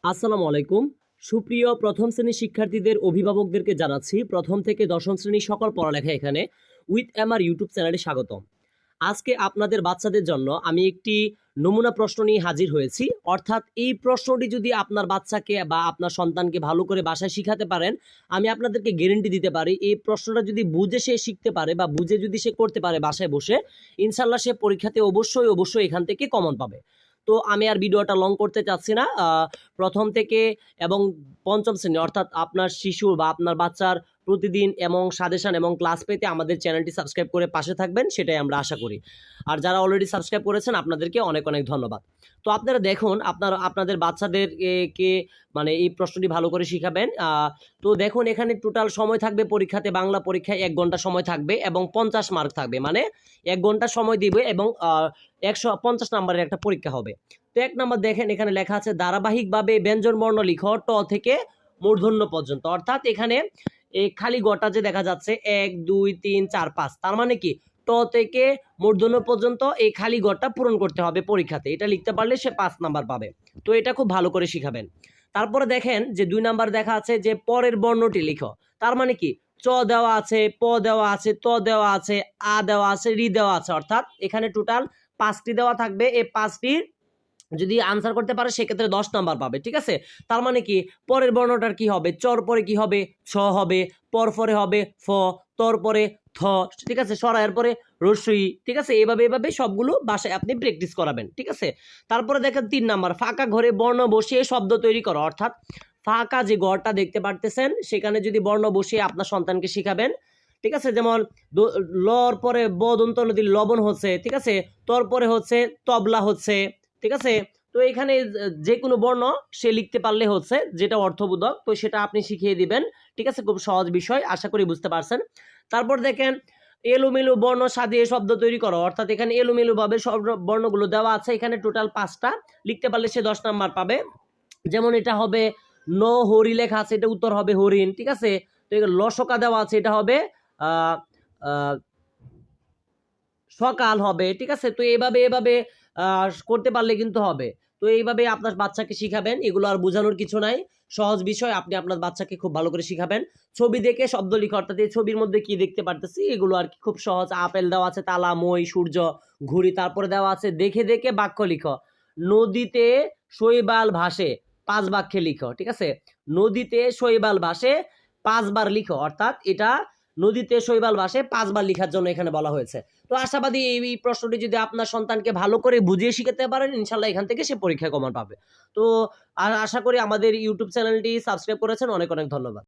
আসসালামু আলাইকুম। সুপ্রিয় প্রথম শ্রেণীর শিক্ষার্থীদের অভিভাবকদেরকে জানাচ্ছি প্রথম থেকে দশম শ্রেণীর সকল পড়ালেখা এখানে উইথ এমআর ইউটিউব চ্যানেলে স্বাগতম। আজকে আপনাদের বাচ্চাদের জন্য আমি একটি নমুনা প্রশ্ন নিয়ে হাজির হয়েছি। অর্থাৎ এই প্রশ্নটি যদি আপনার বাচ্চাকে বা আপনার সন্তানকে ভালো করে বাসায় শিখাতে পারেন, আমি আপনাদেরকে গ্যারান্টি দিতে পারি এই প্রশ্নটা যদি বুঝে সে শিখতে পারে বা বুঝে যদি সে করতে পারে বাসায় বসে, ইনশাল্লাহ সে পরীক্ষাতে অবশ্যই এখান থেকে কমন পাবে। তো আমি আর ভিডিওটা লং করতে চাচ্ছি না। প্রথম থেকে এবং পঞ্চম শ্রেণী অর্থাৎ আপনার শিশু বা আপনার বাচ্চার প্রতিদিন এবং সাজেশন এবং ক্লাস পেতে আমাদের চ্যানেলটি সাবস্ক্রাইব করে পাশে থাকবেন, সেটাই আমরা আশা করি। আর যারা অলরেডি সাবস্ক্রাইব করেছেন আপনাদেরকে অনেক অনেক ধন্যবাদ। তো আপনারা দেখুন আপনাদের বাচ্চাদের কে মানে এই প্রশ্নটি ভালো করে শিখাবেন। তো দেখুন এখানে টোটাল সময় থাকবে পরীক্ষাতে, বাংলা পরীক্ষায় 1 ঘন্টা সময় থাকবে এবং 50 মার্ক থাকবে, মানে 1 ঘন্টা সময় দিবে এবং 150 নম্বরের একটা পরীক্ষা হবে। তো 1 নম্বর দেখেন এখানে লেখা আছে ধারাবাহিকভাবে ব্যঞ্জনবর্ণ লিখো ট থেকে মূর্ধন্য পর্যন্ত। অর্থাৎ এখানে এই খালি গটা যে দেখা যাচ্ছে 1 2 3 4 5, তার মানে কি ট থেকে মূর্ধন্য পর্যন্ত এই খালি গটা পূরণ করতে হবে পরীক্ষাতে। এটা লিখতে পারলে সে 5 নাম্বার পাবে। তো এটা খুব ভালো করে শিখাবেন। তারপরে দেখেন যে 2 নাম্বার দেখা আছে যে পরের বর্ণটি লিখো। তার মানে কি চ দেওয়া আছে, প দেওয়া আছে, ত দেওয়া আছে, আ দেওয়া আছে, রি দেওয়া আছে। অর্থাৎ এখানে টোটাল 5টি দেওয়া থাকবে। এই 5টির যদি আনসার করতে পারে সেক্ষেত্রে 10 নাম্বার পাবে। ঠিক আছে, তার মানে কি পরের বর্ণটার কি হবে, চর পরে কি হবে ছ হবে, পর পরে হবে ফ, তর পরে থ, ঠিক আছে, সরায়ের পরে রস্যই। ঠিক আছে, এভাবে সবগুলো বাসায় আপনি প্র্যাকটিস করাবেন। ঠিক আছে, তারপরে দেখেন 3 নাম্বার ফাঁকা ঘরে বর্ণ বসিয়ে শব্দ তৈরি করো। অর্থাৎ ফাঁকা যে ঘরটা দেখতে পারতেছেন সেখানে যদি বর্ণ বসিয়ে আপনার সন্তানকে শিখাবেন। ঠিক আছে, যেমন লর পরে ব দন্ত নদীর লবণ হচ্ছে, ঠিক আছে, তর পরে হচ্ছে তবলা হচ্ছে। ঠিক আছে, তো এখানে যে কোনো বর্ণ সে লিখতে পারলে হচ্ছে যেটা অর্থবোধক, তো সেটা আপনি শিখিয়ে দিবেন। ঠিক আছে, খুব সহজ বিষয়, আশা করি বুঝতে পারছেন। তারপর দেখেন এলোমেলো বর্ণ সাজিয়ে শব্দ তৈরি করো। অর্থাৎ এখানে এলোমেলো ভাবে সব বর্ণগুলো দেওয়া আছে, এখানে টোটাল 5টা লিখতে পারলে সে 10 নাম্বার পাবে। যেমন এটা হবে ন হরি লেখা আছে, এটা উত্তর হবে হরিণ। ঠিক আছে, তো লসকা দেওয়া আছে, এটা হবে আহ আহ সকাল হবে। ঠিক আছে, তো এভাবে করতে পারলে কিন্তু হবে। তো এইভাবে আপনার বাচ্চাকে শিখাবেন, এগুলো আর বোঝানোর কিছু নাই, সহজ বিষয়। আপনি আপনার বাচ্চাকে খুব ভালো করে শিখাবেন। ছবি দেখে শব্দ লিখো, অর্থাৎ এই ছবির মধ্যে কি দেখতে পারতেছি এগুলো আর কি খুব সহজ। আপেল দেওয়া আছে, তালা, মই, সূর্য, ঘুড়ি। তারপরে দেওয়া আছে দেখে দেখে বাক্য লিখো। নদীতে শৈবাল ভাসে 5 বাক্যে লিখো। ঠিক আছে, নদীতে শৈবাল ভাসে 5 বার লিখো। অর্থাৎ এটা নদীতে শৈবাল ভাসে 5 বার লিখার জন্য এখানে বলা হয়েছে। তো আশাবাদী এই প্রশ্নটি যদি আপনার সন্তানকে ভালো করে বুঝিয়ে শিখাতে পারেন, ইনশাল্লাহ এখান থেকে সে পরীক্ষায় কমন পাবে। তো আশা করি আমাদের ইউটিউব চ্যানেলটি সাবস্ক্রাইব করেছেন। অনেক অনেক ধন্যবাদ।